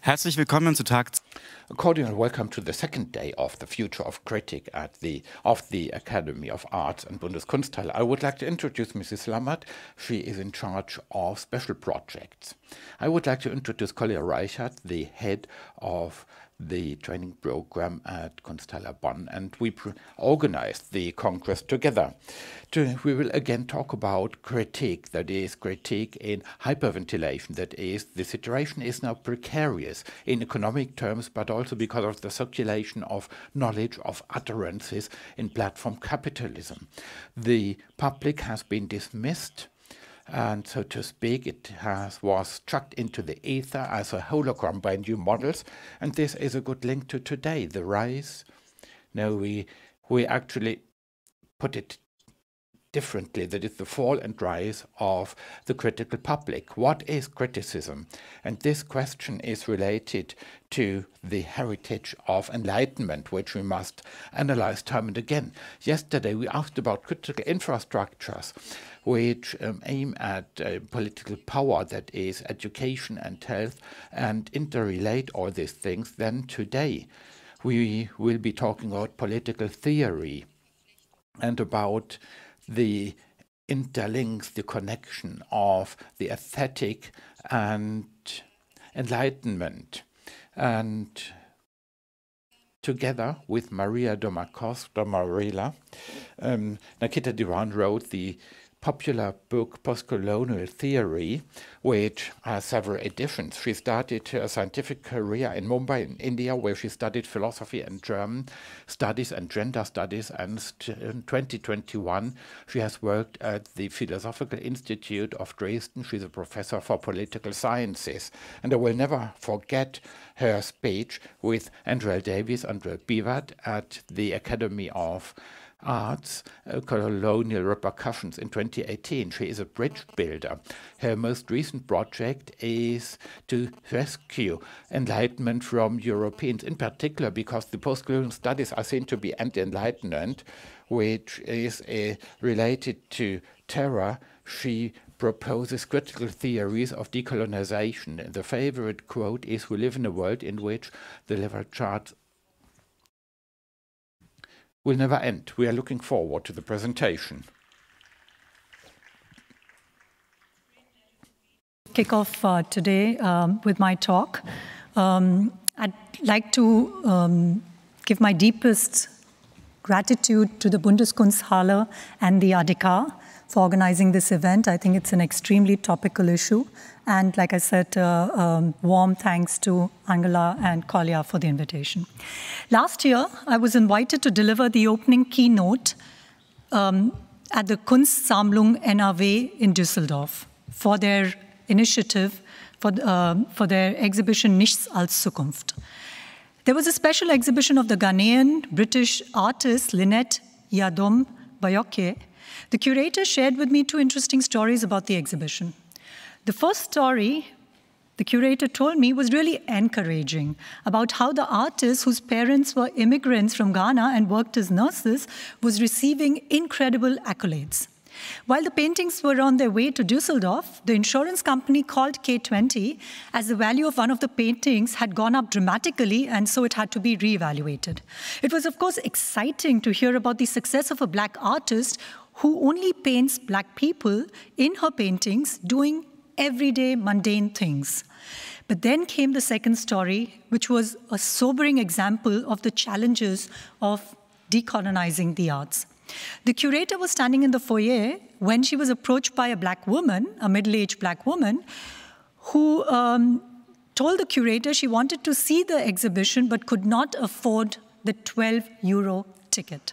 Herzlich willkommen zu Tag. A cordial welcome to the second day of the Future of Critic of the Academy of Art and Bundeskunsthalle. I would like to introduce Mrs. Lammert. She is in charge of special projects. I would like to introduce Kolja Reichert, the head of the training program at Kunsthalle Bonn, and we organized the Congress together. We will again talk about critique, that is, critique in hyperventilation, that is, the situation is now precarious in economic terms, but also because of the circulation of knowledge, of utterances in platform capitalism. The public has been dismissed, and so to speak, it was chucked into the ether as a hologram by new models, and this is a good link to today, the rise. No, we actually put it differently, that is the fall and rise of the critical public. What is criticism? And this question is related to the heritage of enlightenment, which we must analyze time and again. Yesterday we asked about critical infrastructures which aim at political power, that is education and health, and interrelate all these things. Then today we will be talking about political theory and about the interlinks, the connection of the aesthetic and enlightenment. And together with Maria Domarela, Nikita Dhawan wrote the popular book Postcolonial Theory, which has several editions. She started her scientific career in Mumbai, in India, where she studied philosophy and German studies and gender studies. And in 2021, she has worked at the Philosophical Institute of Dresden. She's a professor for political sciences. And I will never forget her speech with Andrea Davies and Bivat at the Academy of Arts, Colonial Repercussions in 2018. She is a bridge builder. Her most recent project is to rescue enlightenment from Europeans, in particular because the post-colonial studies are seen to be anti-enlightenment, which is related to terror. She proposes critical theories of decolonization. The favorite quote is, "We live in a world in which the level charts will never end." We are looking forward to the presentation. Kick off today with my talk. I'd like to give my deepest gratitude to the Bundeskunsthalle and the AICA for organizing this event. I think it's an extremely topical issue. And like I said, warm thanks to Angela and Kolja for the invitation. Last year, I was invited to deliver the opening keynote at the Kunstsammlung NRW in Düsseldorf for their initiative, for their exhibition Nichts als Zukunft. There was a special exhibition of the Ghanaian British artist Lynette Yadom Bayoke. The curator shared with me two interesting stories about the exhibition. The first story the curator told me was really encouraging about how the artist, whose parents were immigrants from Ghana and worked as nurses, was receiving incredible accolades. While the paintings were on their way to Düsseldorf, the insurance company called K20 as the value of one of the paintings had gone up dramatically, and so it had to be reevaluated. It was, of course, exciting to hear about the success of a Black artist who only paints Black people in her paintings doing everyday mundane things. But then came the second story, which was a sobering example of the challenges of decolonizing the arts. The curator was standing in the foyer when she was approached by a Black woman, a middle-aged Black woman, who told the curator she wanted to see the exhibition but could not afford the €12 ticket.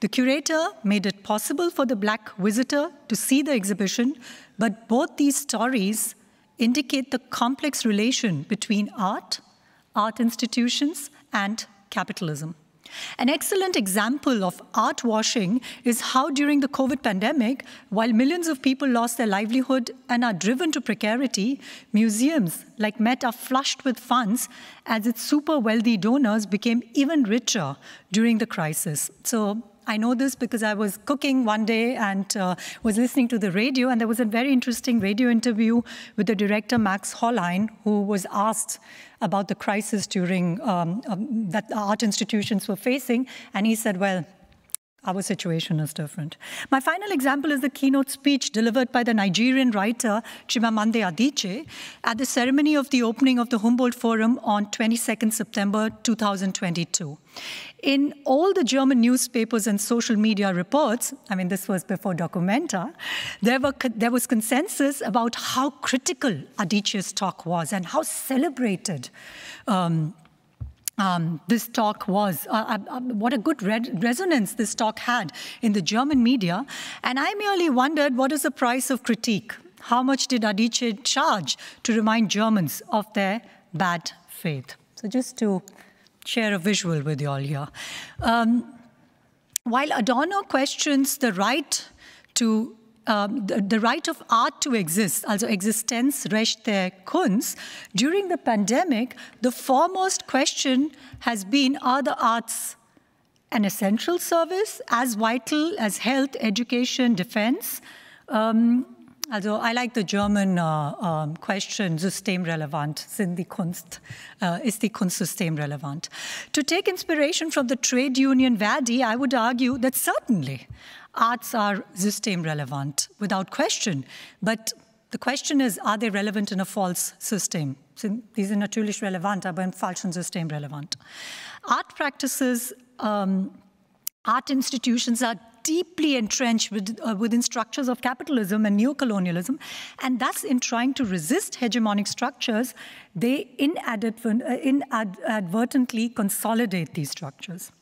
The curator made it possible for the Black visitor to see the exhibition, but both these stories indicate the complex relation between art, art institutions, and capitalism. An excellent example of art washing is how during the COVID pandemic, while millions of people lost their livelihood and are driven to precarity, museums like Met are flushed with funds as its super wealthy donors became even richer during the crisis. So I know this because I was cooking one day and was listening to the radio, and there was a very interesting radio interview with the director, Max Hollein, who was asked about the crisis during that the art institutions were facing, and he said, well, our situation is different. My final example is the keynote speech delivered by the Nigerian writer Chimamanda Adichie at the ceremony of the opening of the Humboldt Forum on 22nd September 2022. In all the German newspapers and social media reports, I mean, this was before Documenta, there was consensus about how critical Adichie's talk was and how celebrated this talk was, what a good resonance this talk had in the German media. And I merely wondered, what is the price of critique? How much did Adichie charge to remind Germans of their bad faith? So just to share a visual with you all here. While Adorno questions the right to the right of art to exist, also Existenzrecht der Kunst, during the pandemic, the foremost question has been, are the arts an essential service, as vital as health, education, defense? Also, I like the German question, systemrelevant, sind die Kunst, ist die Kunst systemrelevant? To take inspiration from the trade union Verdi, I would argue that certainly arts are systemrelevant, without question. But the question is, are they relevant in a false system? Die sind natürlich relevant, aber im falschen System relevant. Art practices, art institutions are deeply entrenched within structures of capitalism and neocolonialism, and thus in trying to resist hegemonic structures, they inadvertently consolidate these structures.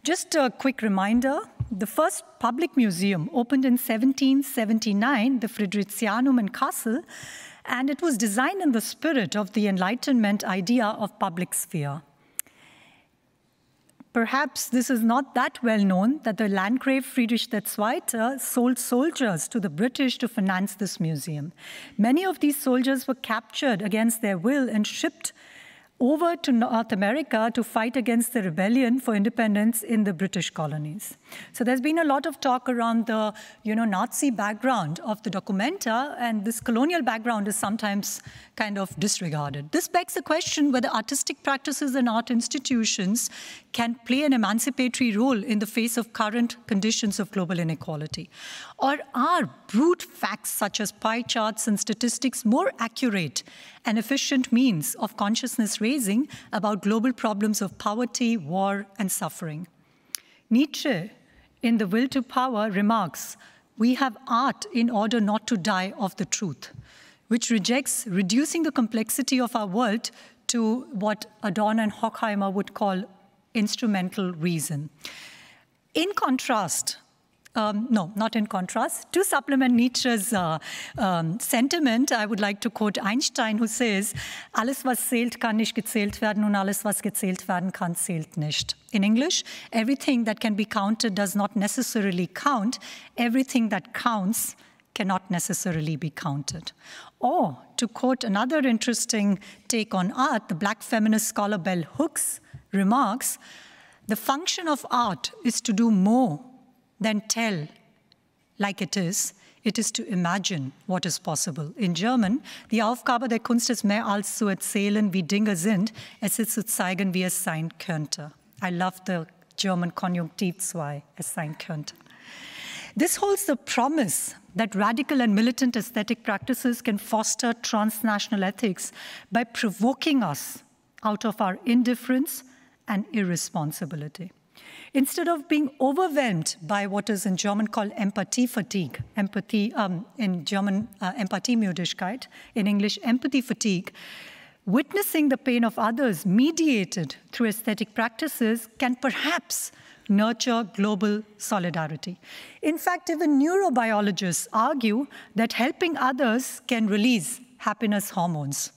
Just a quick reminder, the first public museum opened in 1779, the Fridericianum in Kassel, and it was designed in the spirit of the Enlightenment idea of public sphere. Perhaps this is not that well known that the Landgrave Friedrich II sold soldiers to the British to finance this museum. Many of these soldiers were captured against their will and shipped over to North America to fight against the rebellion for independence in the British colonies. So there's been a lot of talk around the Nazi background of the Documenta, and this colonial background is sometimes kind of disregarded. This begs the question whether artistic practices and art institutions can play an emancipatory role in the face of current conditions of global inequality. Or are brute facts such as pie charts and statistics more accurate and efficient means of consciousness raising about global problems of poverty, war, and suffering? Nietzsche, in The Will to Power, remarks, "We have art in order not to die of the truth," which rejects reducing the complexity of our world to what Adorno and Horkheimer would call instrumental reason. In contrast, no, not in contrast, to supplement Nietzsche's sentiment, I would like to quote Einstein, who says, "Alles, was zählt, kann nicht gezählt werden, und alles, was gezählt werden kann, zählt nicht." In English, everything that can be counted does not necessarily count. Everything that counts cannot necessarily be counted. Or, to quote another interesting take on art, the Black feminist scholar Bell Hooks remarks, "The function of art is to do more than tell like it is to imagine what is possible." In German, die Aufgabe der Kunst ist mehr als zu erzählen, wie Dinge sind, es ist zu zeigen, wie es sein könnte. I love the German Konjunktiv 2, es sein könnte. This holds the promise that radical and militant aesthetic practices can foster transnational ethics by provoking us out of our indifference and irresponsibility. Instead of being overwhelmed by what is in German called empathy fatigue, in German Empathiemüdigkeit, in English empathy fatigue, witnessing the pain of others mediated through aesthetic practices can perhaps nurture global solidarity. In fact, even neurobiologists argue that helping others can release happiness hormones.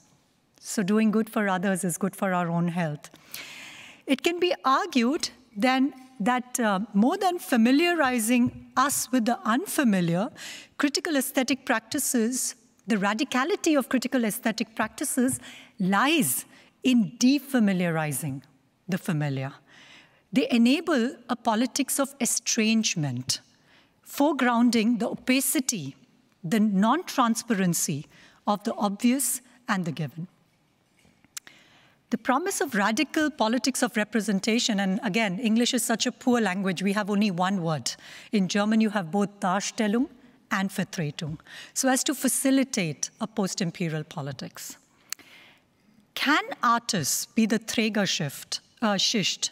So doing good for others is good for our own health. It can be argued then that more than familiarizing us with the unfamiliar, critical aesthetic practices, the radicality of critical aesthetic practices lies in defamiliarizing the familiar. They enable a politics of estrangement, foregrounding the opacity, the non-transparency of the obvious and the given. The promise of radical politics of representation, and again, English is such a poor language, we have only one word. In German, you have both Darstellung and Vertretung, so as to facilitate a post-imperial politics. Can artists be the Trägerschicht,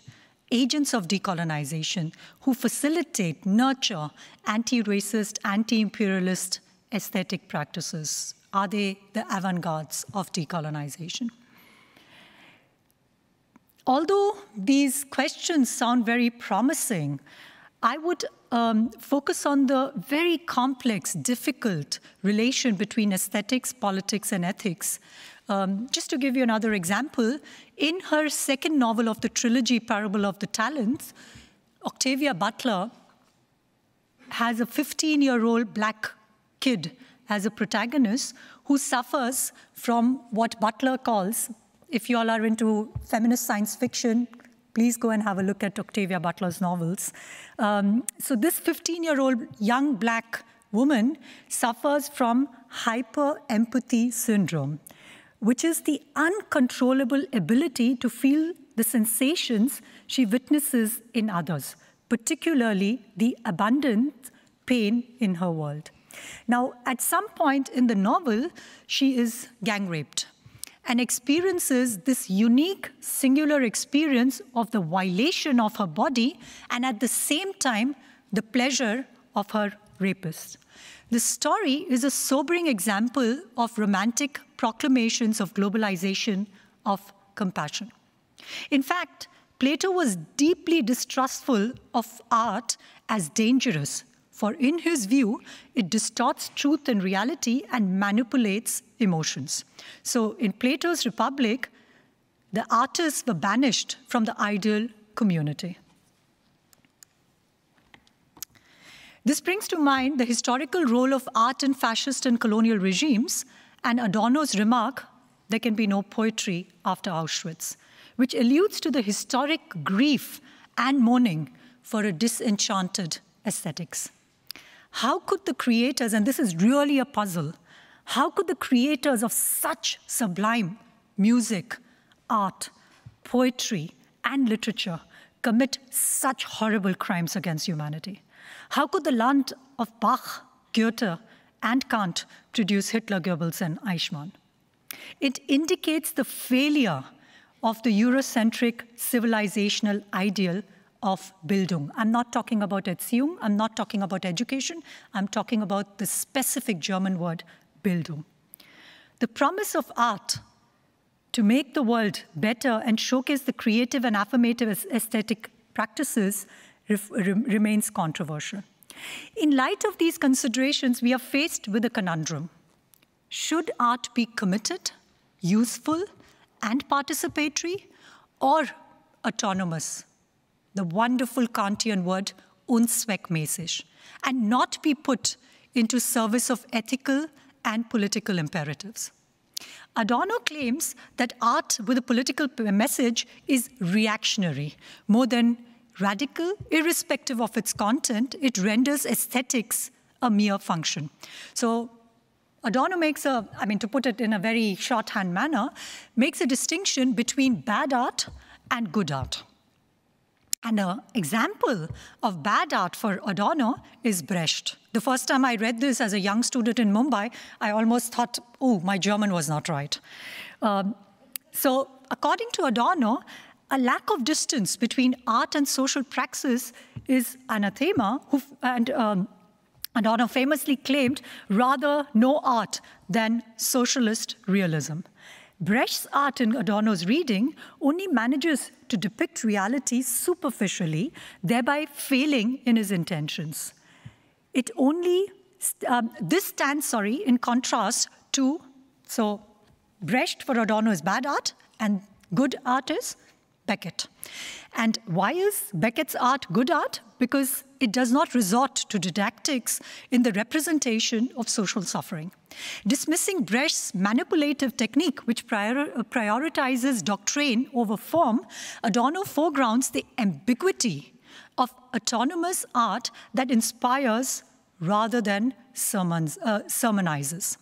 agents of decolonization who facilitate, nurture anti-racist, anti-imperialist aesthetic practices? Are they the avant-gardes of decolonization? Although these questions sound very promising, I would focus on the very complex, difficult relation between aesthetics, politics, and ethics. Just to give you another example, in her second novel of the trilogy, Parable of the Talents, Octavia Butler has a 15-year-old black kid as a protagonist who suffers from what Butler calls, if you all are into feminist science fiction, please go and have a look at Octavia Butler's novels. So this 15-year-old young black woman suffers from hyper-empathy syndrome, which is the uncontrollable ability to feel the sensations she witnesses in others, particularly the abundant pain in her world. Now, at some point in the novel, she is gang raped and experiences this unique, singular experience of the violation of her body and at the same time, the pleasure of her rapist. The story is a sobering example of romantic proclamations of globalization, of compassion. In fact, Plato was deeply distrustful of art as dangerous, for in his view, it distorts truth and reality and manipulates emotions. So in Plato's Republic, the artists were banished from the ideal community. This brings to mind the historical role of art in fascist and colonial regimes and Adorno's remark, there can be no poetry after Auschwitz, which alludes to the historic grief and mourning for a disenchanted aesthetics. How could the creators, and this is really a puzzle, how could the creators of such sublime music, art, poetry, and literature commit such horrible crimes against humanity? How could the land of Bach, Goethe, and Kant produce Hitler, Goebbels, and Eichmann? It indicates the failure of the Eurocentric civilizational ideal of Bildung. I'm not talking about Erziehung, I'm not talking about education, I'm talking about the specific German word, Bildung. The promise of art to make the world better and showcase the creative and affirmative aesthetic practices remains controversial. In light of these considerations, we are faced with a conundrum. Should art be committed, useful, and participatory, or autonomous? The wonderful Kantian word, unzweckmäßig, and not be put into service of ethical and political imperatives. Adorno claims that art with a political message is reactionary. More than radical, irrespective of its content, it renders aesthetics a mere function. So Adorno makes to put it in a very shorthand manner, makes a distinction between bad art and good art. And an example of bad art for Adorno is Brecht. The first time I read this as a young student in Mumbai, I almost thought, oh, my German was not right. So according to Adorno, a lack of distance between art and social praxis is anathema, and Adorno famously claimed rather no art than socialist realism. Brecht's art in Adorno's reading only manages to depict reality superficially, thereby failing in his intentions. It only, this stands, in contrast to, so Brecht for Adorno is bad art, and good art is Beckett. And why is Beckett's art good art? Because it does not resort to didactics in the representation of social suffering. Dismissing Brecht's manipulative technique, which prioritizes doctrine over form, Adorno foregrounds the ambiguity of autonomous art that inspires rather than sermonizes.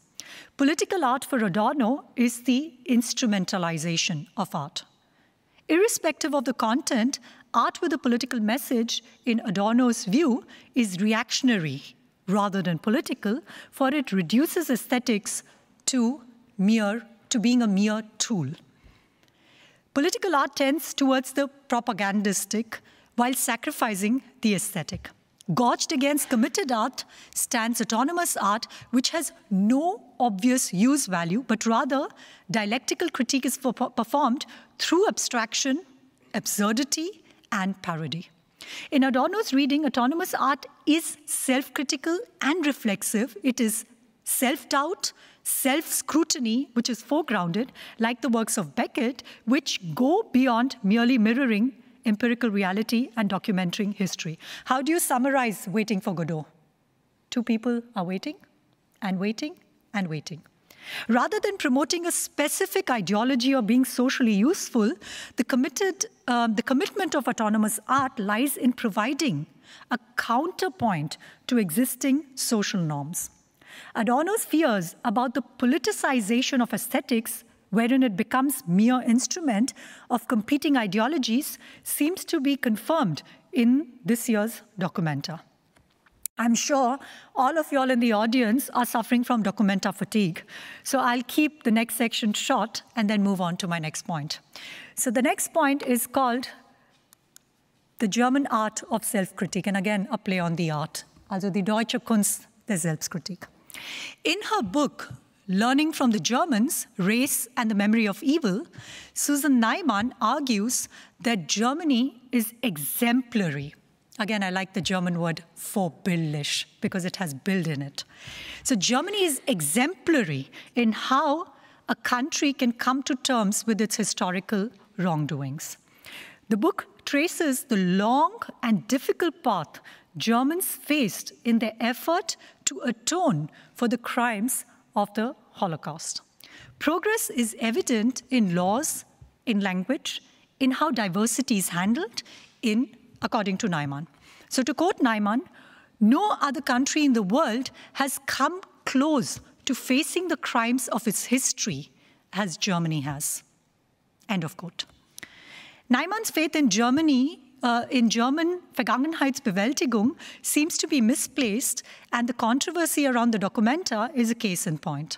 Political art for Adorno is the instrumentalization of art. Irrespective of the content, art with a political message, in Adorno's view, is reactionary rather than political, for it reduces aesthetics to being a mere tool. Political art tends towards the propagandistic while sacrificing the aesthetic. Gorged against committed art stands autonomous art, which has no obvious use value, but rather dialectical critique is performed through abstraction, absurdity, and parody. In Adorno's reading, autonomous art is self-critical and reflexive. It is self-doubt, self-scrutiny, which is foregrounded, like the works of Beckett, which go beyond merely mirroring empirical reality and documenting history. How do you summarize Waiting for Godot? Two people are waiting and waiting and waiting. Rather than promoting a specific ideology or being socially useful, the commitment of autonomous art lies in providing a counterpoint to existing social norms. Adorno's fears about the politicization of aesthetics, wherein it becomes mere instrument of competing ideologies, seems to be confirmed in this year's Documenta. I'm sure all of y'all in the audience are suffering from Documenta fatigue. So I'll keep the next section short and then move on to my next point. So the next point is called the German art of self-critique. And again, a play on the art. Also die deutsche Kunst der Selbstkritik. In her book, Learning from the Germans, Race and the Memory of Evil, Susan Neiman argues that Germany is exemplary. Again, I like the German word vorbildlich because it has Bild in it. So Germany is exemplary in how a country can come to terms with its historical wrongdoings. The book traces the long and difficult path Germans faced in their effort to atone for the crimes of the Holocaust. Progress is evident in laws, in language, in how diversity is handled, according to Neiman. So to quote Neiman, no other country in the world has come close to facing the crimes of its history as Germany has. End of quote. Neiman's faith in Germany, in German Vergangenheitsbewältigung, seems to be misplaced, and the controversy around the Documenta is a case in point.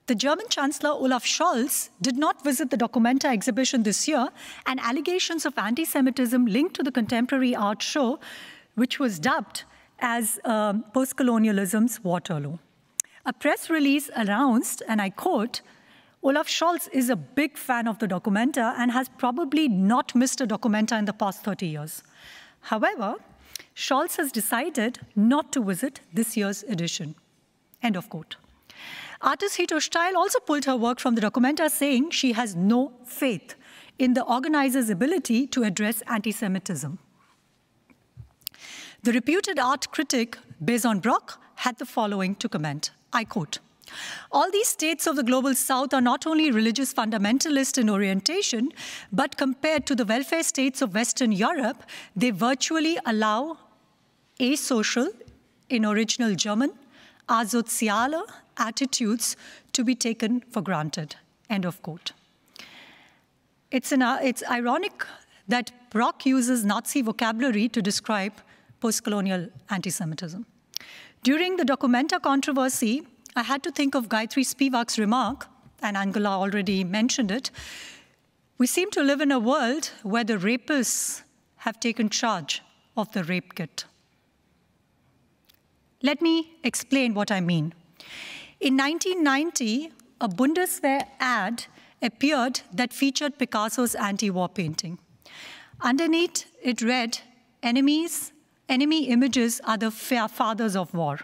The German Chancellor Olaf Scholz did not visit the Documenta exhibition this year, and allegations of anti-Semitism linked to the contemporary art show, which was dubbed as post-colonialism's Waterloo. A press release announced, and I quote, Olaf Scholz is a big fan of the Documenta and has probably not missed a Documenta in the past 30 years. However, Scholz has decided not to visit this year's edition. End of quote. Artist Hito Steil also pulled her work from the Documenta, saying she has no faith in the organizer's ability to address anti-Semitism. The reputed art critic Beson Brock had the following to comment. I quote, all these states of the global south are not only religious fundamentalist in orientation, but compared to the welfare states of Western Europe, they virtually allow asocial, in original German, asoziale attitudes to be taken for granted. End of quote. It's ironic that Brock uses Nazi vocabulary to describe post-colonial anti-Semitism. During the Documenta controversy, I had to think of Gayatri Spivak's remark, and Angela already mentioned it. We seem to live in a world where the rapists have taken charge of the rape kit. Let me explain what I mean. In 1990, a Bundeswehr ad appeared that featured Picasso's anti-war painting. Underneath, it read, enemy images are the fathers of war.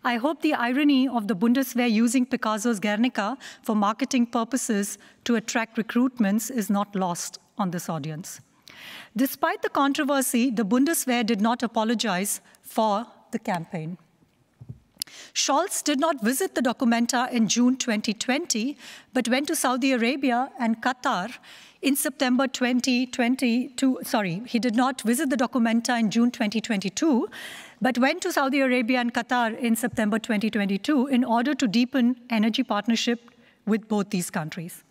I hope the irony of the Bundeswehr using Picasso's Guernica for marketing purposes to attract recruitments is not lost on this audience. Despite the controversy, the Bundeswehr did not apologize for the campaign. Scholz did not visit the Documenta in June 2020, but went to Saudi Arabia and Qatar in September 2022. Sorry, he did not visit the Documenta in June 2022, but went to Saudi Arabia and Qatar in September 2022 in order to deepen energy partnership with both these countries.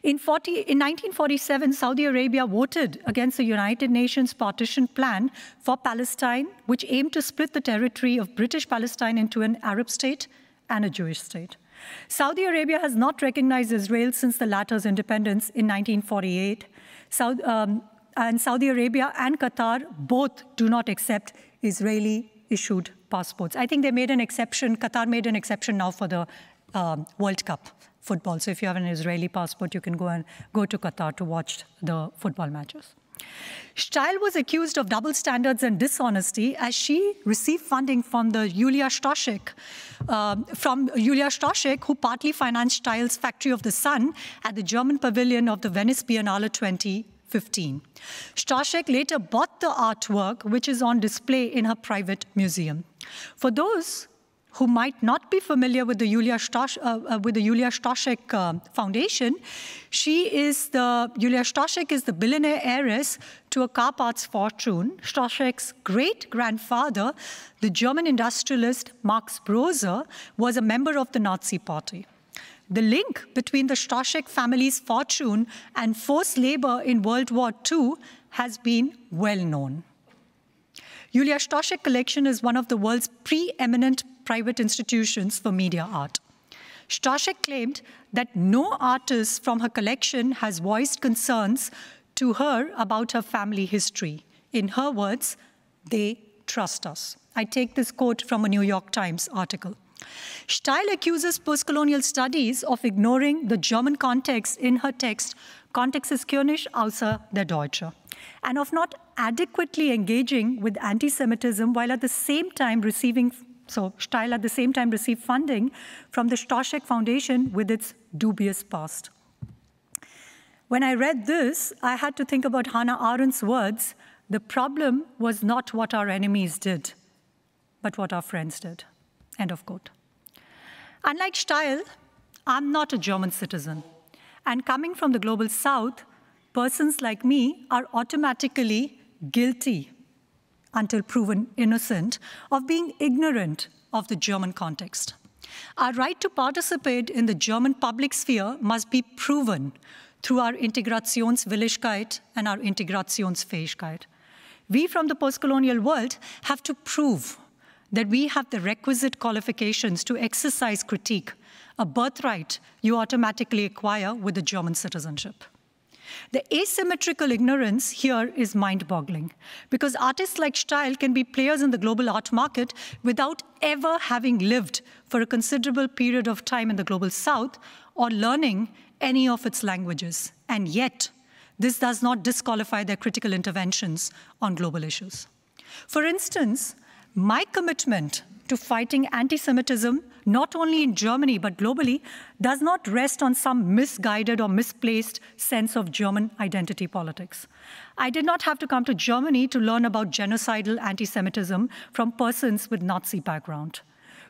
In 1947, Saudi Arabia voted against the United Nations partition plan for Palestine, which aimed to split the territory of British Palestine into an Arab state and a Jewish state. Saudi Arabia has not recognized Israel since the latter's independence in 1948. And Saudi Arabia and Qatar both do not accept Israeli-issued passports. I think they made an exception, Qatar made an exception now for the World Cup football. So if you have an Israeli passport, you can go to Qatar to watch the football matches. Steil was accused of double standards and dishonesty as she received funding from the Julia Stoschek, who partly financed Steil's Factory of the Sun at the German pavilion of the Venice Biennale 2015. Stoschek later bought the artwork, which is on display in her private museum. For those who might not be familiar with the Julia Stoschek Foundation, Julia Stoschek is the billionaire heiress to a car parts fortune. Stoschek's great-grandfather, the German industrialist Max Brose, was a member of the Nazi Party. The link between the Stoschek family's fortune and forced labor in World War II has been well known. Julia Stoschek collection is one of the world's preeminent private institutions for media art. Stoschek claimed that no artist from her collection has voiced concerns to her about her family history. In her words, they trust us. I take this quote from a New York Times article. Steil accuses postcolonial studies of ignoring the German context in her text, Kontext ist König außer der Deutsche, and of not adequately engaging with anti-Semitism while at the same time receiving Steil at the same time received funding from the Stoschek Foundation with its dubious past. When I read this, I had to think about Hannah Arendt's words, the problem was not what our enemies did, but what our friends did. End of quote. Unlike Steil, I'm not a German citizen. And coming from the global south, persons like me are automatically guilty until proven innocent, of being ignorant of the German context. Our right to participate in the German public sphere must be proven through our Integrationswilligkeit and our Integrationsfähigkeit. We from the postcolonial world have to prove that we have the requisite qualifications to exercise critique, a birthright you automatically acquire with the German citizenship. The asymmetrical ignorance here is mind-boggling, because artists like Steil can be players in the global art market without ever having lived for a considerable period of time in the global south or learning any of its languages. And yet, this does not disqualify their critical interventions on global issues. For instance, my commitment to fighting anti-Semitism, not only in Germany but globally, does not rest on some misguided or misplaced sense of German identity politics. I did not have to come to Germany to learn about genocidal anti-Semitism from persons with Nazi background.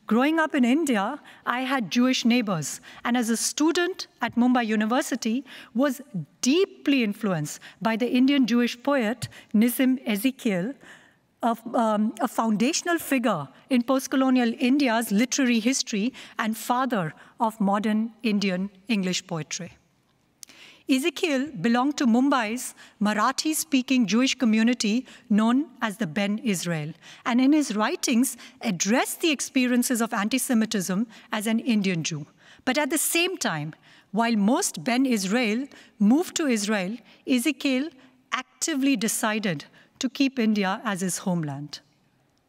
Growing up in India, I had Jewish neighbors, and as a student at Humboldt University, was deeply influenced by the Indian Jewish poet Nissim Ezekiel, a foundational figure in post-colonial India's literary history and father of modern Indian English poetry. Ezekiel belonged to Mumbai's Marathi-speaking Jewish community known as the Ben Israel, and in his writings addressed the experiences of anti-Semitism as an Indian Jew. But at the same time, while most Ben Israel moved to Israel, Ezekiel actively decided to keep India as his homeland.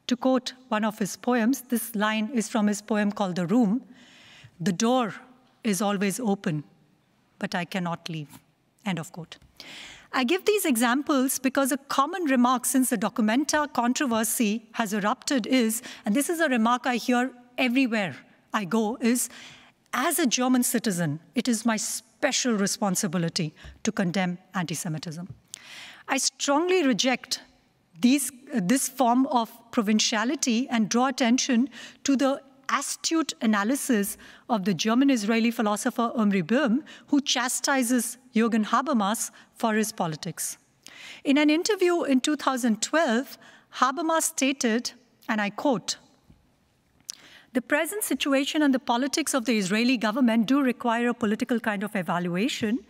To quote one of his poems, this line is from his poem called The Room, "The door is always open, but I cannot leave." End of quote. I give these examples because a common remark since the Documenta controversy has erupted is, and this is a remark I hear everywhere I go, is, as a German citizen, it is my special responsibility to condemn anti-Semitism. I strongly reject this form of provinciality and draw attention to the astute analysis of the German-Israeli philosopher Omri Böhm, who chastises Jürgen Habermas for his politics. In an interview in 2012, Habermas stated, and I quote, "The present situation and the politics of the Israeli government do require a political kind of evaluation,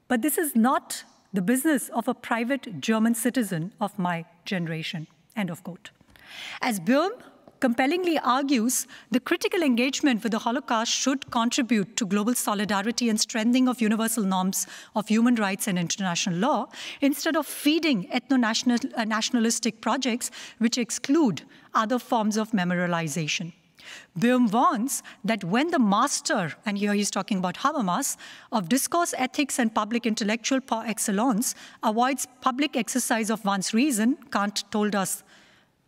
but this is not the business of a private German citizen of my generation," end of quote. As Böhm compellingly argues, the critical engagement with the Holocaust should contribute to global solidarity and strengthening of universal norms of human rights and international law, instead of feeding ethno-nationalistic projects which exclude other forms of memorialization. Böhm warns that when the master, and here he's talking about Habermas, of discourse ethics and public intellectual par excellence avoids public exercise of one's reason, Kant told us,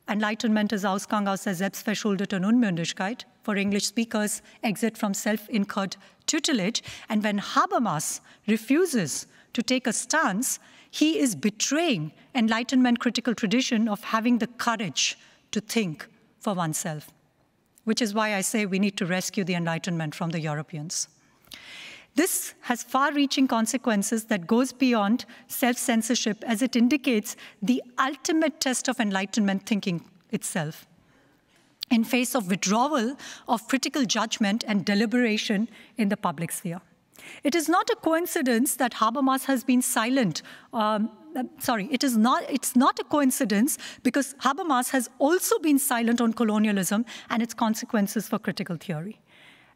Enlightenment ist Ausgang aus der selbstverschuldeten Unmündigkeit, for English speakers, exit from self-incurred tutelage. And when Habermas refuses to take a stance, he is betraying Enlightenment critical tradition of having the courage to think for oneself, which is why I say we need to rescue the Enlightenment from the Europeans. This has far-reaching consequences that goes beyond self-censorship, as it indicates the ultimate test of Enlightenment thinking itself, in face of withdrawal of critical judgment and deliberation in the public sphere. It is not a coincidence that Habermas has been silent. It's not a coincidence because Habermas has also been silent on colonialism and its consequences for critical theory.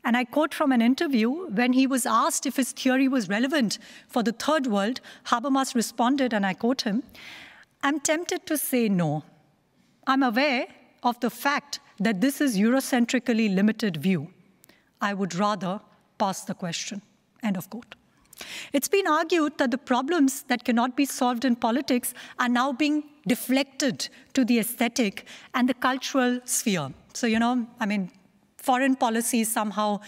And I quote from an interview, when he was asked if his theory was relevant for the Third World, Habermas responded, and I quote him, "I'm tempted to say no. I'm aware of the fact that this is Eurocentrically limited view. I would rather pass the question," end of quote. It's been argued that the problems that cannot be solved in politics are now being deflected to the aesthetic and the cultural sphere. So, foreign policy somehow,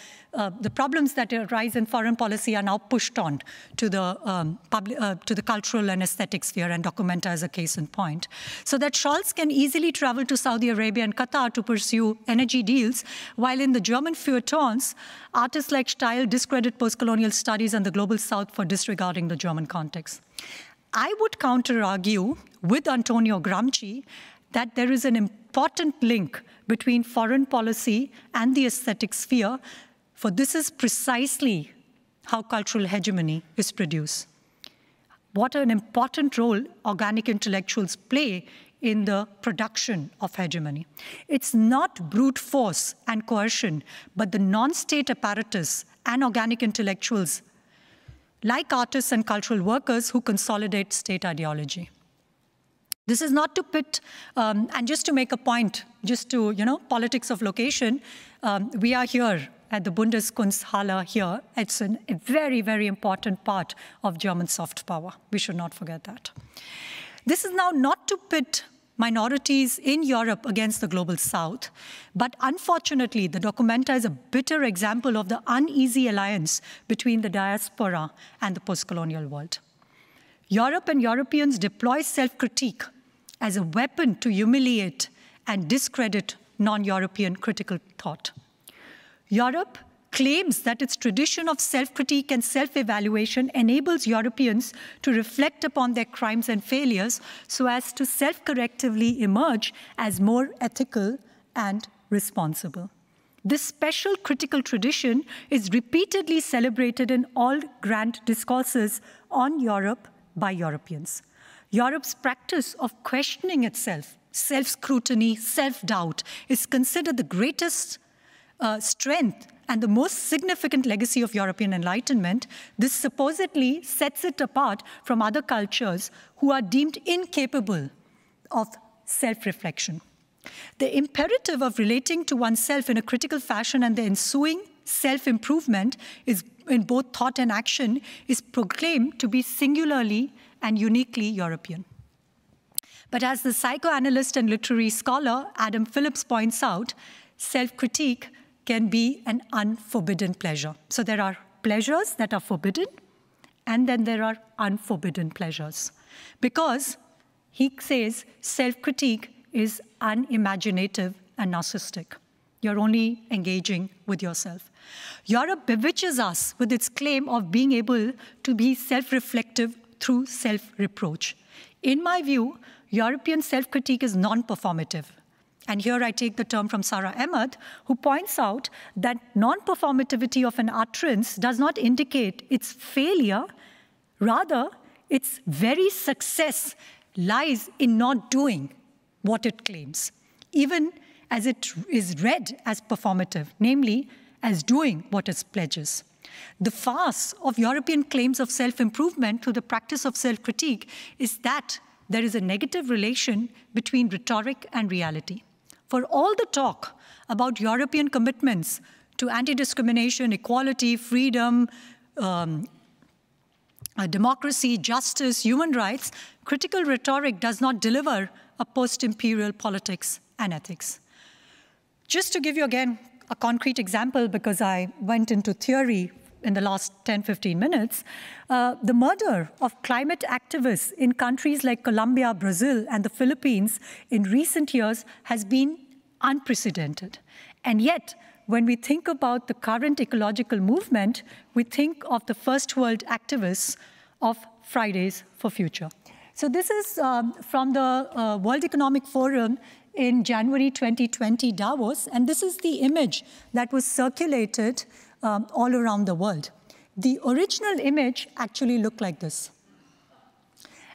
the problems that arise in foreign policy are now pushed on to the cultural and aesthetic sphere, and Documenta as a case in point. So that Scholz can easily travel to Saudi Arabia and Qatar to pursue energy deals, while in the German feuilletons, artists like Steil discredit post-colonial studies and the Global South for disregarding the German context. I would counter-argue with Antonio Gramsci that there is an important link between foreign policy and the aesthetic sphere, for this is precisely how cultural hegemony is produced. What an important role organic intellectuals play in the production of hegemony. It's not brute force and coercion, but the non-state apparatus and organic intellectuals, like artists and cultural workers, who consolidate state ideology. This is not to pit, and just to make a point, just to, politics of location, we are here at the Bundeskunsthalle here. It's a very, very important part of German soft power. We should not forget that. This is now not to pit minorities in Europe against the global South, but unfortunately, the Documenta is a bitter example of the uneasy alliance between the diaspora and the post-colonial world. Europe and Europeans deploy self-critique as a weapon to humiliate and discredit non-European critical thought. Europe claims that its tradition of self-critique and self-evaluation enables Europeans to reflect upon their crimes and failures so as to self-correctively emerge as more ethical and responsible. This special critical tradition is repeatedly celebrated in all grand discourses on Europe by Europeans. Europe's practice of questioning itself, self-scrutiny, self-doubt, is considered the greatest strength and the most significant legacy of European Enlightenment. This supposedly sets it apart from other cultures who are deemed incapable of self-reflection. The imperative of relating to oneself in a critical fashion and the ensuing self-improvement is in both thought and action is proclaimed to be singularly and uniquely European. But as the psychoanalyst and literary scholar Adam Phillips points out, self-critique can be an unforbidden pleasure. So there are pleasures that are forbidden, and then there are unforbidden pleasures. Because he says self-critique is unimaginative and narcissistic. You're only engaging with yourself. Europe bewitches us with its claim of being able to be self-reflective through self-reproach. In my view, European self-critique is non-performative. And here I take the term from Sarah Emmert, who points out that non-performativity of an utterance does not indicate its failure. Rather, its very success lies in not doing what it claims, even as it is read as performative, namely, as doing what it pledges. The farce of European claims of self-improvement through the practice of self-critique is that there is a negative relation between rhetoric and reality. For all the talk about European commitments to anti-discrimination, equality, freedom, democracy, justice, human rights, critical rhetoric does not deliver a post-imperial politics and ethics. Just to give you again a concrete example, because I went into theory in the last 10, 15 minutes, the murder of climate activists in countries like Colombia, Brazil, and the Philippines in recent years has been unprecedented. And yet, when we think about the current ecological movement, we think of the first world activists of Fridays for Future. So this is from the World Economic Forum in January 2020 Davos, and this is the image that was circulated all around the world. The original image actually looked like this.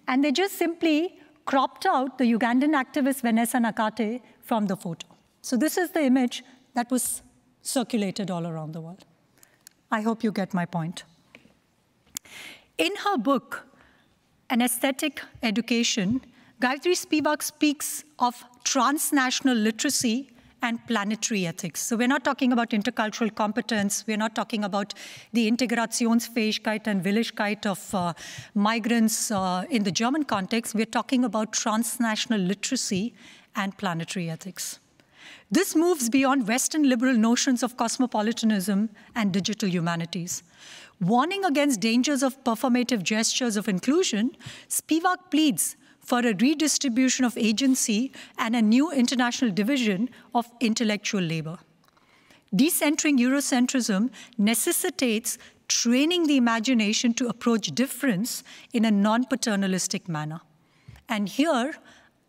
And they just simply cropped out the Ugandan activist Vanessa Nakate from the photo. So this is the image that was circulated all around the world. I hope you get my point. In her book, An Aesthetic Education, Gayatri Spivak speaks of transnational literacy and planetary ethics. So we're not talking about intercultural competence. We're not talking about the Integrationsfähigkeit and Willigkeit of migrants in the German context. We're talking about transnational literacy and planetary ethics. This moves beyond Western liberal notions of cosmopolitanism and digital humanities. Warning against dangers of performative gestures of inclusion, Spivak pleads for a redistribution of agency and a new international division of intellectual labor. Decentering Eurocentrism necessitates training the imagination to approach difference in a non-paternalistic manner. And here,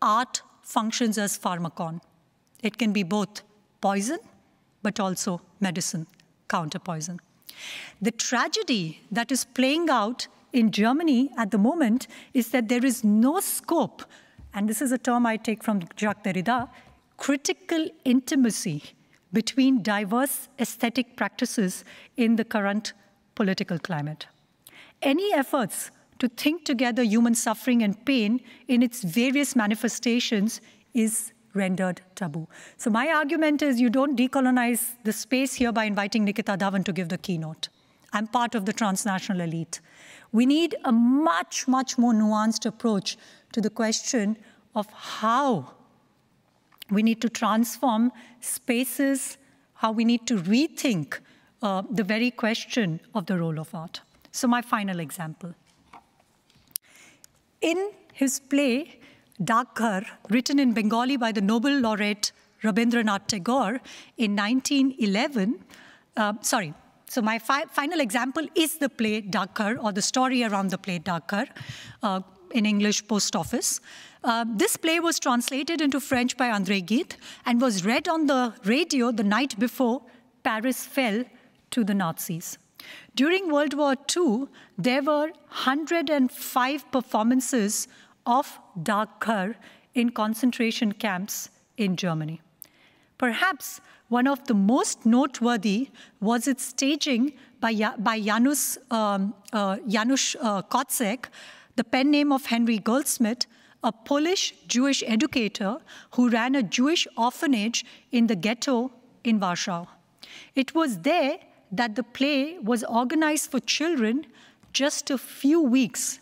art functions as pharmacon. It can be both poison, but also medicine, counterpoison. The tragedy that is playing out in Germany at the moment is that there is no scope, and this is a term I take from Jacques Derrida, critical intimacy between diverse aesthetic practices in the current political climate. Any efforts to think together human suffering and pain in its various manifestations is rendered taboo. So my argument is you don't decolonize the space here by inviting Nikita Dhawan to give the keynote. I'm part of the transnational elite. We need a much, much more nuanced approach to the question of how we need to transform spaces, how we need to rethink the very question of the role of art. So my final example. In his play, Dak Ghar, written in Bengali by the Nobel laureate Rabindranath Tagore in 1911, so my final example is the play Dak Ghar, or the story around the play Dak Ghar, in English Post Office. This play was translated into French by André Gide and was read on the radio the night before Paris fell to the Nazis. During World War II, there were 105 performances of Dak Ghar in concentration camps in Germany. Perhaps one of the most noteworthy was its staging by Janusz Kotzek, the pen name of Henry Goldsmith, a Polish Jewish educator who ran a Jewish orphanage in the ghetto in Warsaw. It was there that the play was organized for children just a few weeks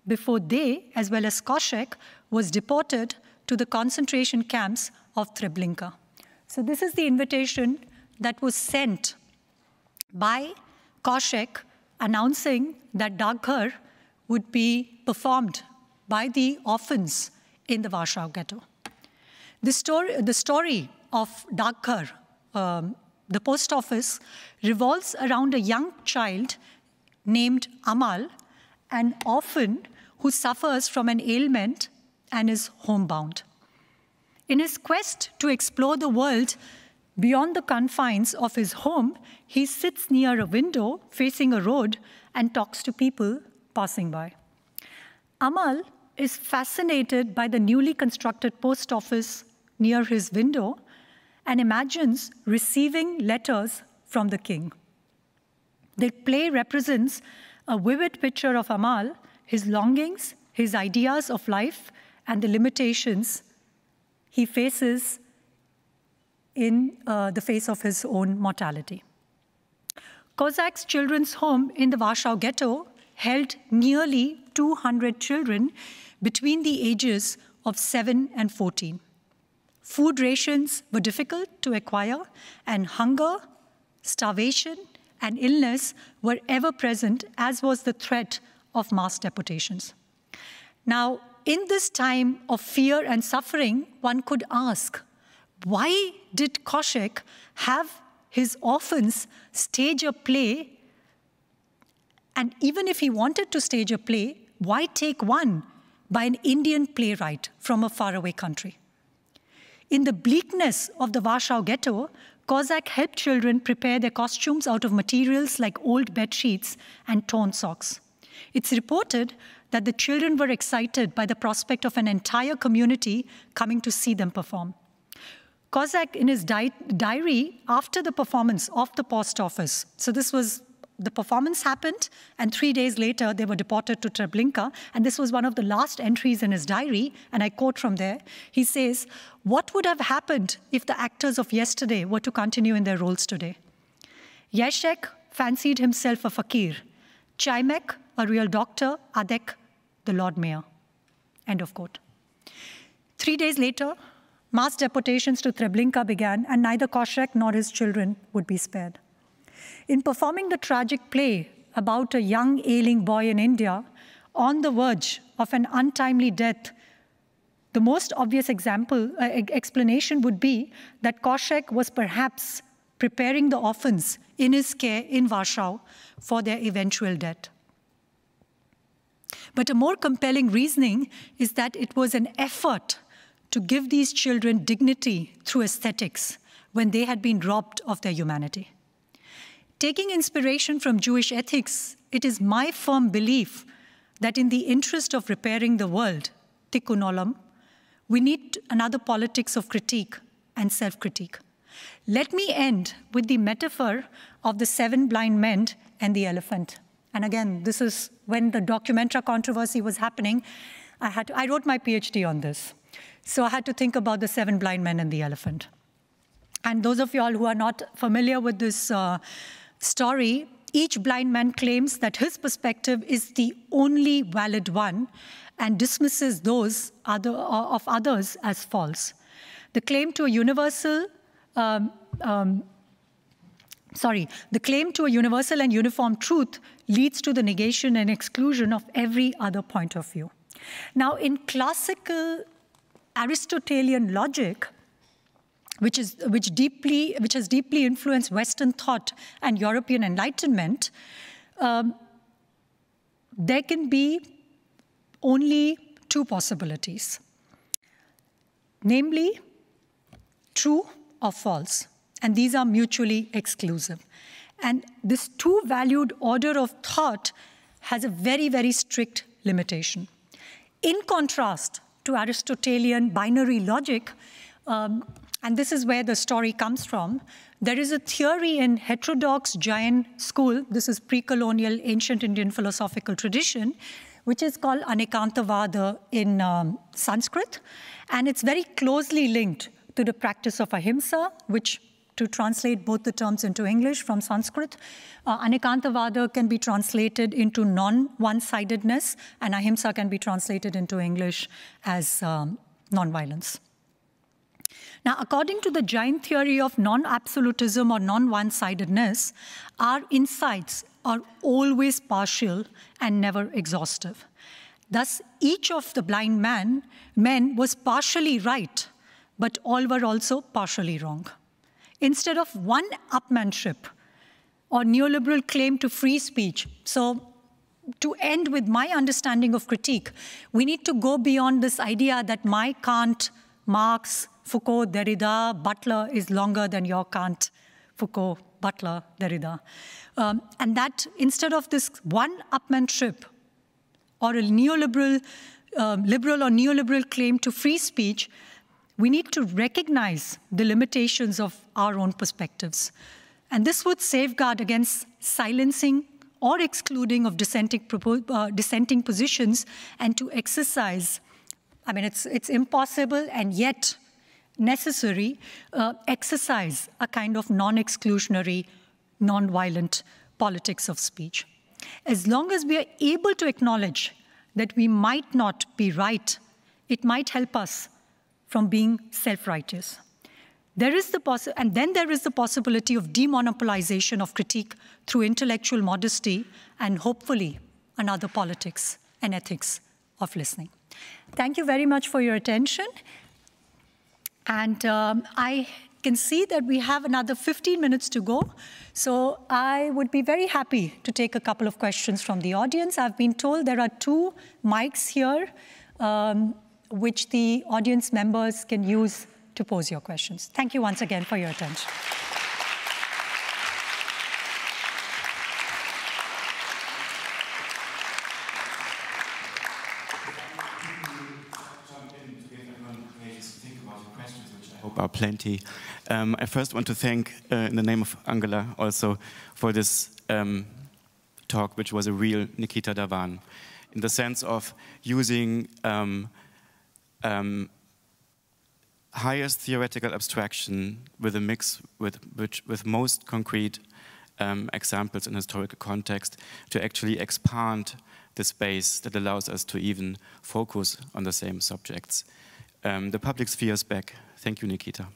before they, as well as Koschek, was deported to the concentration camps of Treblinka. So this is the invitation that was sent by Koschek announcing that Daghar would be performed by the orphans in the Warsaw Ghetto. The story of Daghar, the post office, revolves around a young child named Amal, an orphan who suffers from an ailment and is homebound. In his quest to explore the world beyond the confines of his home, he sits near a window facing a road and talks to people passing by. Amal is fascinated by the newly constructed post office near his window and imagines receiving letters from the king. The play represents a vivid picture of Amal, his longings, his ideas of life, and the limitations he faces in the face of his own mortality. Kozak's children's home in the Warsaw Ghetto held nearly 200 children between the ages of 7 and 14. Food rations were difficult to acquire, and hunger, starvation, and illness were ever present, as was the threat of mass deportations. Now, in this time of fear and suffering, one could ask, why did Koschek have his orphans stage a play? And even if he wanted to stage a play, why take one by an Indian playwright from a faraway country? In the bleakness of the Warsaw Ghetto, Kozak helped children prepare their costumes out of materials like old bed sheets and torn socks. It's reported that the children were excited by the prospect of an entire community coming to see them perform. Kozak, in his diary after the performance of the post office, so this was, the performance happened, and 3 days later they were deported to Treblinka, and this was one of the last entries in his diary, and I quote from there. He says, "What would have happened if the actors of yesterday were to continue in their roles today? Yashek fancied himself a fakir, Chaimek a real doctor, Adek the Lord Mayor." End of quote. 3 days later, mass deportations to Treblinka began, and neither Koschek nor his children would be spared. In performing the tragic play about a young ailing boy in India on the verge of an untimely death, the most obvious explanation would be that Koschek was perhaps preparing the orphans in his care in Warsaw for their eventual death. But a more compelling reasoning is that it was an effort to give these children dignity through aesthetics when they had been robbed of their humanity. Taking inspiration from Jewish ethics, it is my firm belief that in the interest of repairing the world, tikkun olam, we need another politics of critique and self-critique. Let me end with the metaphor of the 7 blind men and the elephant. And again, this is when the Documenta controversy was happening. I wrote my PhD on this. So I had to think about the 7 blind men and the elephant. And those of you all who are not familiar with this story, each blind man claims that his perspective is the only valid one and dismisses those of others as false. The claim to a universal and uniform truth leads to the negation and exclusion of every other point of view. Now, in classical Aristotelian logic, which has deeply influenced Western thought and European Enlightenment, there can be only 2 possibilities, namely true or false, and these are mutually exclusive. And this 2-valued order of thought has a very, very strict limitation. In contrast to Aristotelian binary logic, and this is where the story comes from, there is a theory in heterodox Jain school, this is pre-colonial ancient Indian philosophical tradition, which is called Anekantavada in Sanskrit, and it's very closely linked to the practice of ahimsa, which to translate both the terms into English from Sanskrit. Anekantavada can be translated into non-one-sidedness, and ahimsa can be translated into English as non-violence. Now, according to the Jain theory of non-absolutism or non-one-sidedness, our insights are always partial and never exhaustive. Thus, each of the blind men was partially right, but all were also partially wrong. Instead of one-upmanship or neoliberal claim to free speech, so to end with my understanding of critique, we need to go beyond this idea that my Kant, Marx, Foucault, Derrida, Butler is longer than your Kant, Foucault, Butler, Derrida. And that instead of this one-upmanship or a neoliberal, liberal or neoliberal claim to free speech, we need to recognize the limitations of our own perspectives. And this would safeguard against silencing or excluding of dissenting positions, and to exercise, I mean, it's impossible and yet necessary, exercise a kind of non-exclusionary, non-violent politics of speech. As long as we are able to acknowledge that we might not be right, it might help us from being self-righteous. And then there is the possibility of demonopolization of critique through intellectual modesty and hopefully another politics and ethics of listening. Thank you very much for your attention. And I can see that we have another 15 minutes to go. So I would be very happy to take a couple of questions from the audience. I've been told there are 2 mics here, which the audience members can use to pose your questions. Thank you once again for your attention. Are plenty. I first want to thank, in the name of Angela, also for this talk, which was a real Nikita Dhawan, in the sense of using highest theoretical abstraction with a mix with most concrete examples in historical context to actually expand the space that allows us to even focus on the same subjects. The public sphere is back. Thank you, Nikita.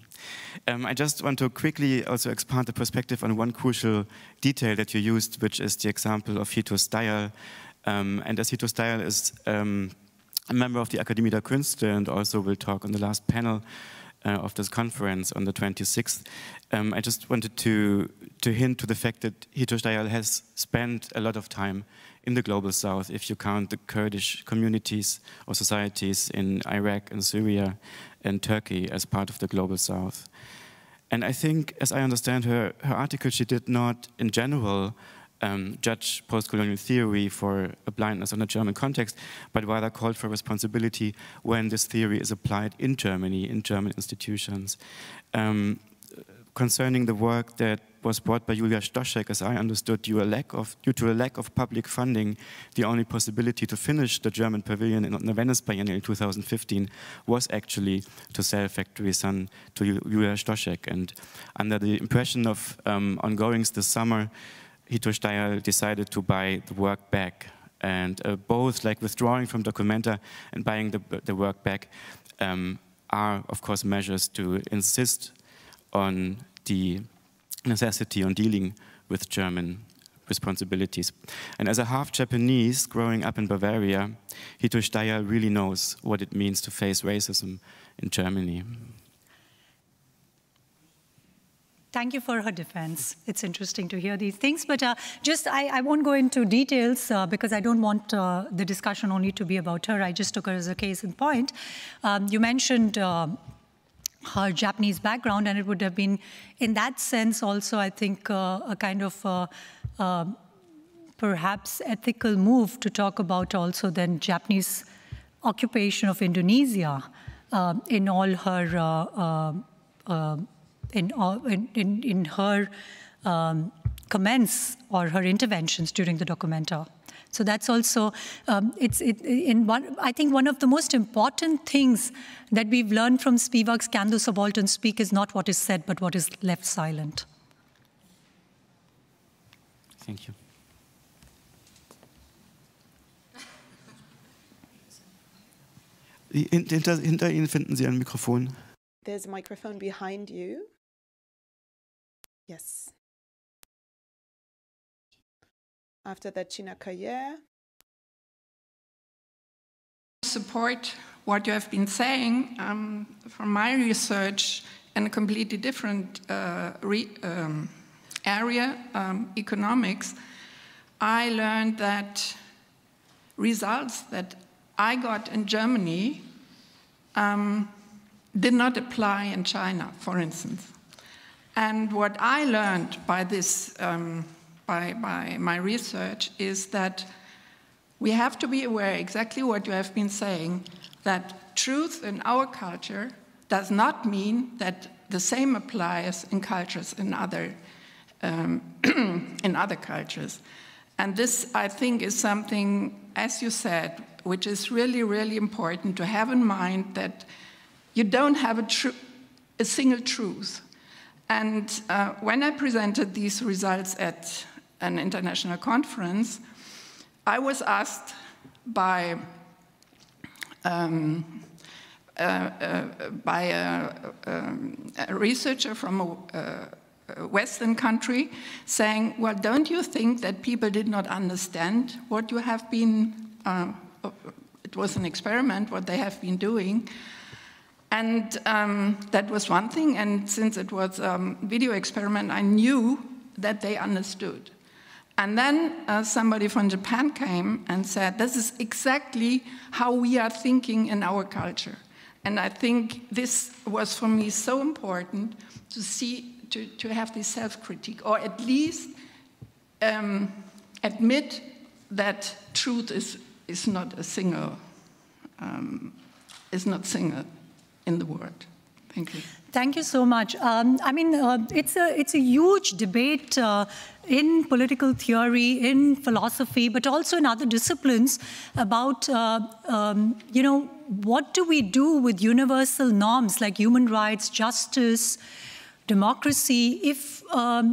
I just want to quickly also expand the perspective on one crucial detail that you used, which is the example of Hito Steyerl. And as Hito Steyerl is a member of the Akademie der Künste and also will talk on the last panel of this conference on the 26th, I just wanted to hint to the fact that Hito Steyerl has spent a lot of time in the global south, if you count the Kurdish communities or societies in Iraq and Syria and Turkey as part of the global south. And I think, as I understand her article, she did not, in general, judge post-colonial theory for a blindness on a German context, but rather called for responsibility when this theory is applied in Germany, in German institutions. Concerning the work that was brought by Julia Stoschek, as I understood, due to a lack of public funding, the only possibility to finish the German pavilion in the Venice Biennial in 2015 was actually to sell Factory Sun to Julia Stoschek. And under the impression of ongoings this summer, Hito Steyerl decided to buy the work back. And both, like withdrawing from Documenta and buying the work back, are, of course, measures to insist on the necessity on dealing with German responsibilities. And as a half Japanese growing up in Bavaria, Hito Steyerl really knows what it means to face racism in Germany. Thank you for her defense. It's interesting to hear these things, but I won't go into details because I don't want the discussion only to be about her. I just took her as a case in point. You mentioned her Japanese background, and it would have been, in that sense also, I think, a kind of perhaps ethical move to talk about also then Japanese occupation of Indonesia in all her in her comments or her interventions during the Documenta So that's also, I think one of the most important things that we've learned from Spivak's Can the Subaltern Speak is not what is said, but what is left silent. Thank you. Hinter Ihnen finden Sie ein Mikrofon. There's a microphone behind you. Yes. After that, Gina Carrière. Support what you have been saying. From my research in a completely different area, economics, I learned that results that I got in Germany did not apply in China, for instance. And what I learned by this, by my research, is that we have to be aware exactly what you have been saying, that truth in our culture does not mean that the same applies in cultures in other cultures. And this, I think, is something, as you said, which is really, really important to have in mind, that you don't have a single truth. And when I presented these results at an international conference, I was asked by a researcher from a Western country saying, well, don't you think that people did not understand what you have been, it was an experiment, what they have been doing. And that was one thing, and since it was a video experiment, I knew that they understood. And then somebody from Japan came and said, this is exactly how we are thinking in our culture. And I think this was for me so important to see, to have this self-critique, or at least admit that truth is not a single, is not single in the world. Thank you. Thank you so much. I mean, it's a huge debate in political theory, in philosophy, but also in other disciplines about, you know, what do we do with universal norms like human rights, justice, democracy, if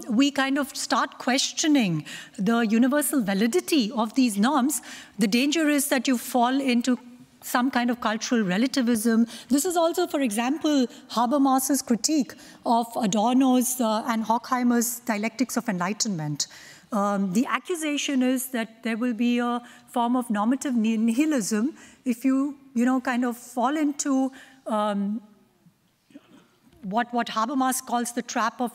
we kind of start questioning the universal validity of these norms. The danger is that you fall into some kind of cultural relativism. This is also, for example, Habermas's critique of Adorno's and Horkheimer's dialectics of enlightenment. The accusation is that there will be a form of normative nihilism if you kind of fall into what Habermas calls the trap of,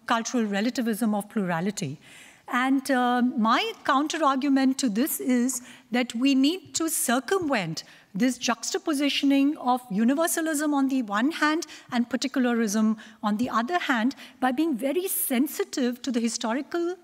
cultural relativism of plurality. And my counter-argument to this is that we need to circumvent this juxtapositioning of universalism on the one hand and particularism on the other hand by being very sensitive to the historical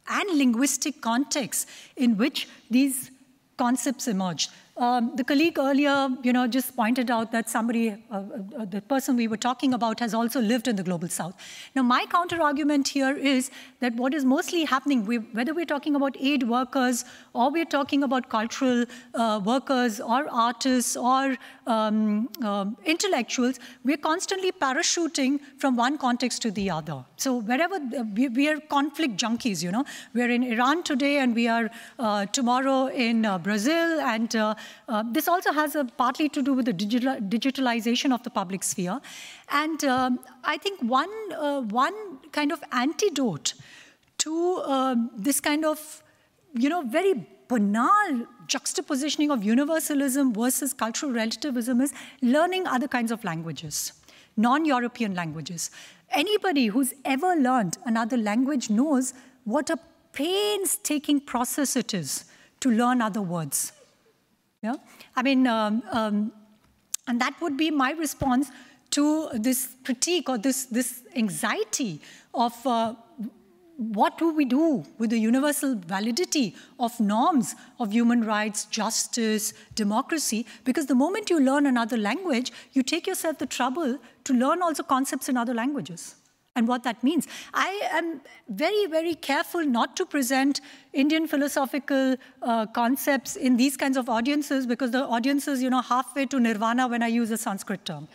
and linguistic context in which these concepts emerged. The colleague earlier, just pointed out that somebody, the person we were talking about, has also lived in the Global South. Now, my counter-argument here is that what is mostly happening, whether we're talking about aid workers or we're talking about cultural workers or artists or intellectuals, we're constantly parachuting from one context to the other. So wherever, we are conflict junkies, We're in Iran today and we are tomorrow in Brazil, and this also has partly to do with the digitalization of the public sphere. And I think one kind of antidote to this kind of, very banal juxtapositioning of universalism versus cultural relativism is learning other kinds of languages, non-European languages. Anybody who's ever learned another language knows what a painstaking process it is to learn other words. Yeah, I mean, and that would be my response to this critique or this anxiety of what do we do with the universal validity of norms of human rights, justice, democracy, because the moment you learn another language, you take yourself the trouble to learn also concepts in other languages. and what that means. I am very, very careful not to present Indian philosophical concepts in these kinds of audiences, because the audiences, you know, halfway to nirvana when I use a Sanskrit term.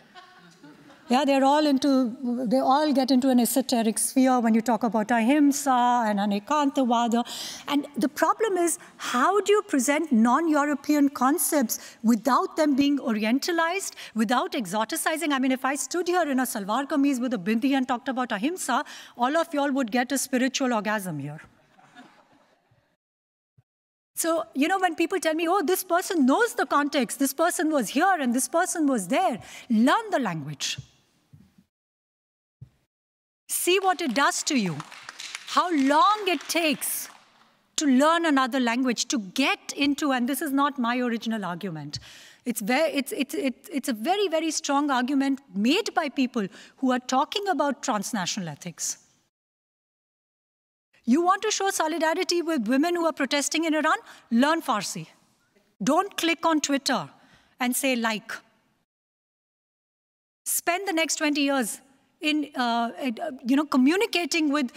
Yeah, they all get into an esoteric sphere when you talk about ahimsa and anekantavada. And the problem is, how do you present non-European concepts without them being orientalized, without exoticizing? I mean, if I stood here in a salwar kameez with a bindi and talked about ahimsa, all of y'all would get a spiritual orgasm here. So, you know, when people tell me, oh, this person knows the context, this person was here and this person was there, learn the language. See what it does to you, how long it takes to learn another language, to get into, and this is not my original argument. It's a very, very strong argument made by people who are talking about transnational ethics. You want to show solidarity with women who are protesting in Iran? Learn Farsi. Don't click on Twitter and say like. Spend the next 20 years in communicating with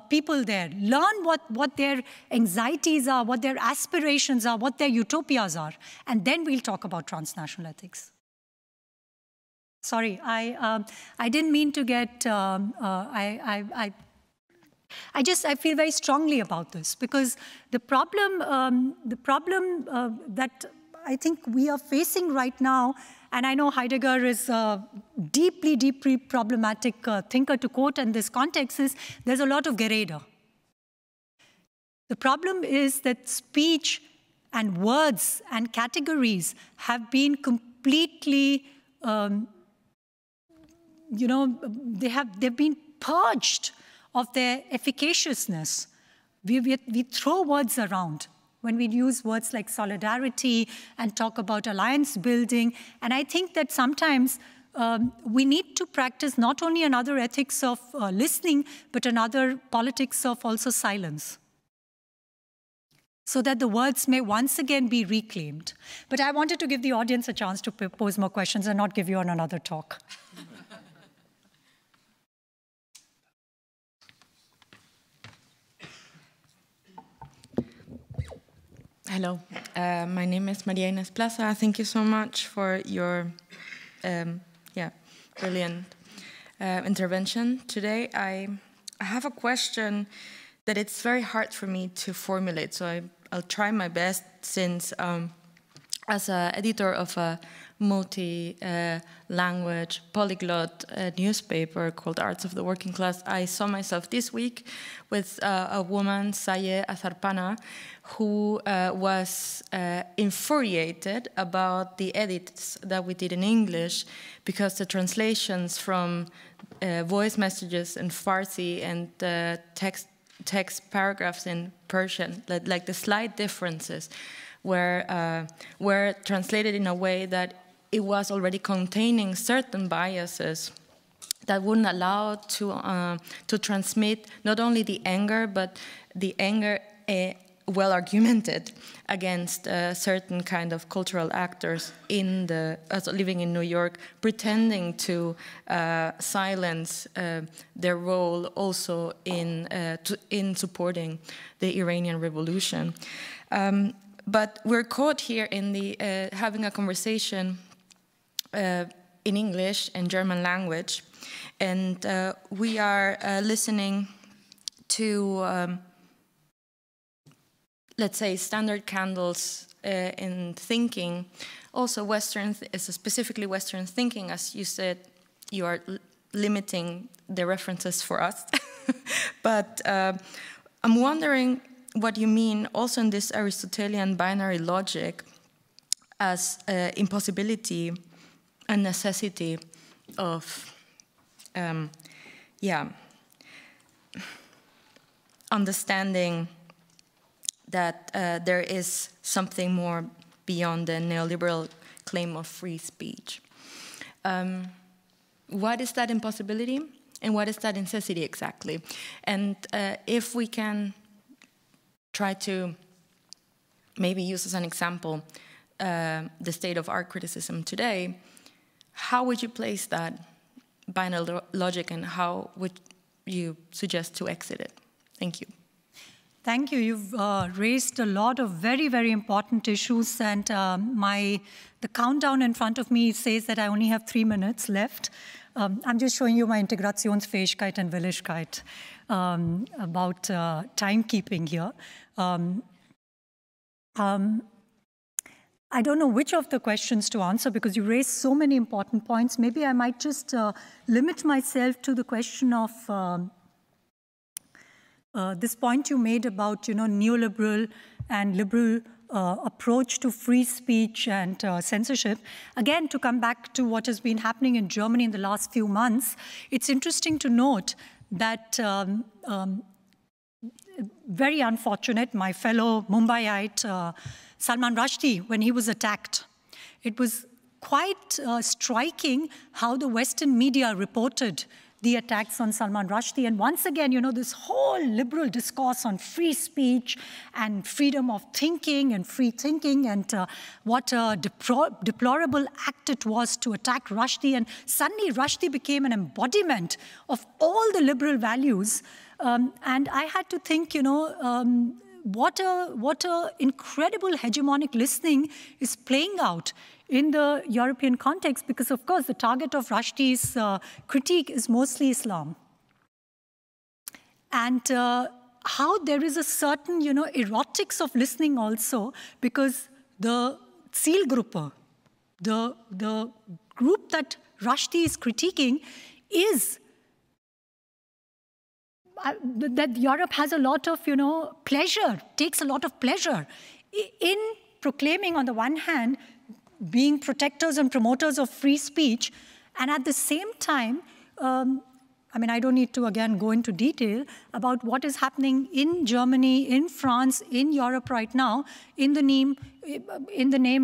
people there. Learn what their anxieties are, what their aspirations are, what their utopias are, and then we'll talk about transnational ethics. Sorry, I didn't mean to get. I feel very strongly about this, because the problem that I think we are facing right now, and I know Heidegger is a deeply, deeply problematic thinker to quote in this context, is there's a lot of Gerede. The problem is that speech and words and categories have been completely, they've been purged of their efficaciousness. We throw words around when we use words like solidarity and talk about alliance building. And I think that sometimes we need to practice not only another ethics of listening, but another politics of also silence, so that the words may once again be reclaimed. But I wanted to give the audience a chance to pose more questions and not give you another talk. Hello, my name is Maria Inés Plaza. Thank you so much for your brilliant intervention today. I have a question that it's very hard for me to formulate, so I'll try my best, since as an editor of a multi-language, polyglot newspaper called Arts of the Working Class, I saw myself this week with a woman, Saye Azarpana, who was infuriated about the edits that we did in English, because the translations from voice messages in Farsi and text paragraphs in Persian, like the slight differences, were translated in a way that it was already containing certain biases that wouldn't allow to transmit not only the anger, but the anger well argumented against certain kind of cultural actors living in New York, pretending to silence their role also in supporting the Iranian Revolution. But we're caught here in having a conversation in English and German language, and we are listening to, let's say, standard candles in thinking, also specifically Western thinking. As you said, you are limiting the references for us. But I'm wondering what you mean also in this Aristotelian binary logic as impossibility and necessity of understanding that there is something more beyond the neoliberal claim of free speech. What is that impossibility, and what is that necessity exactly? And if we can try to maybe use as an example the state of art criticism today, how would you place that binary logic, and how would you suggest to exit it? Thank you. Thank you. You've raised a lot of very, very important issues, and the countdown in front of me says that I only have 3 minutes left. I'm just showing you my Integrationsfähigkeit and Willigkeit about timekeeping here. I don't know which of the questions to answer because you raised so many important points. Maybe I might just limit myself to the question of this point you made about, neoliberal and liberal approach to free speech and censorship. Again, to come back to what has been happening in Germany in the last few months, it's interesting to note that very unfortunate, my fellow Mumbaiite, Salman Rushdie, when he was attacked, it was quite striking how the Western media reported the attacks on Salman Rushdie. And once again, this whole liberal discourse on free speech and freedom of thinking and free thinking and what a deplorable act it was to attack Rushdie. And suddenly Rushdie became an embodiment of all the liberal values. And I had to think, what a incredible hegemonic listening is playing out in the European context, because of course the target of Rushdie's critique is mostly Islam. And how there is a certain, erotics of listening also, because the Zielgruppe, the group that Rushdie is critiquing is that Europe has a lot of, pleasure, takes a lot of pleasure in proclaiming, on the one hand, being protectors and promoters of free speech, and at the same time, I don't need to, again, go into detail about what is happening in Germany, in France, in Europe right now, in the name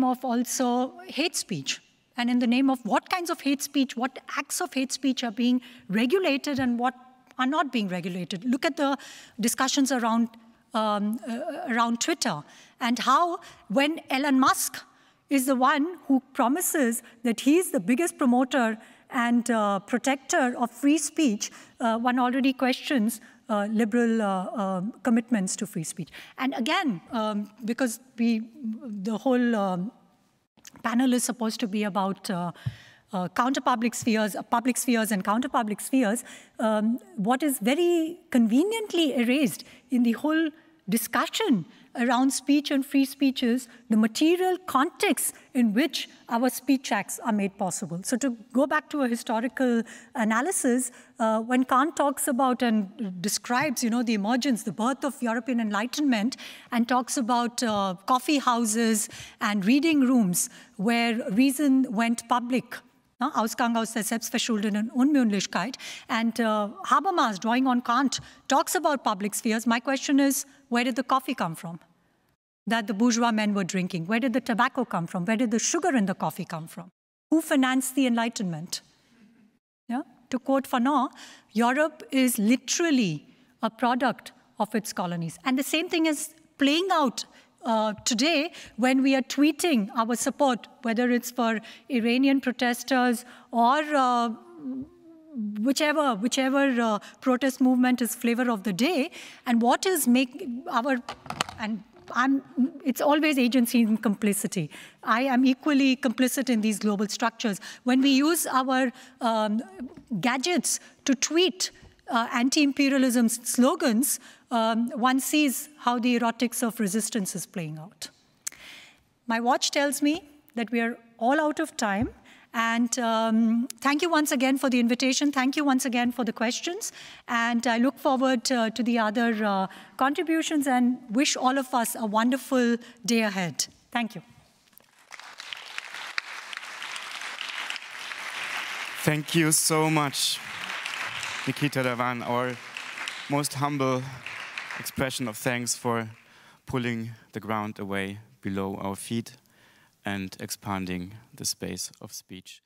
of also hate speech, and in the name of what kinds of hate speech, what acts of hate speech are being regulated and what are not being regulated. Look at the discussions around Twitter, and how when Elon Musk is the one who promises that he's the biggest promoter and protector of free speech, one already questions liberal commitments to free speech. And again, because the whole panel is supposed to be about counter-public spheres, public spheres and counter-public spheres, what is very conveniently erased in the whole discussion around speech and free speech is the material context in which our speech acts are made possible. So to go back to a historical analysis, when Kant talks about and describes, the emergence, the birth of European Enlightenment, and talks about coffee houses and reading rooms where reason went public, Ausgang aus der selbstverschuldeten Unmündlichkeit. And Habermas, drawing on Kant, talks about public spheres. My question is, where did the coffee come from that the bourgeois men were drinking? Where did the tobacco come from? Where did the sugar in the coffee come from? Who financed the Enlightenment? Yeah? To quote Fanon, Europe is literally a product of its colonies. And the same thing is playing out today when we are tweeting our support, whether it's for Iranian protesters or whichever protest movement is flavor of the day, and what is it's always agency and complicity. I am equally complicit in these global structures. When we use our gadgets to tweet anti-imperialism slogans, one sees how the erotics of resistance is playing out. My watch tells me that we are all out of time. And thank you once again for the invitation. Thank you once again for the questions. And I look forward to the other contributions and wish all of us a wonderful day ahead. Thank you. Thank you so much, Nikita Dhawan, our most humble expression of thanks for pulling the ground away below our feet and expanding the space of speech.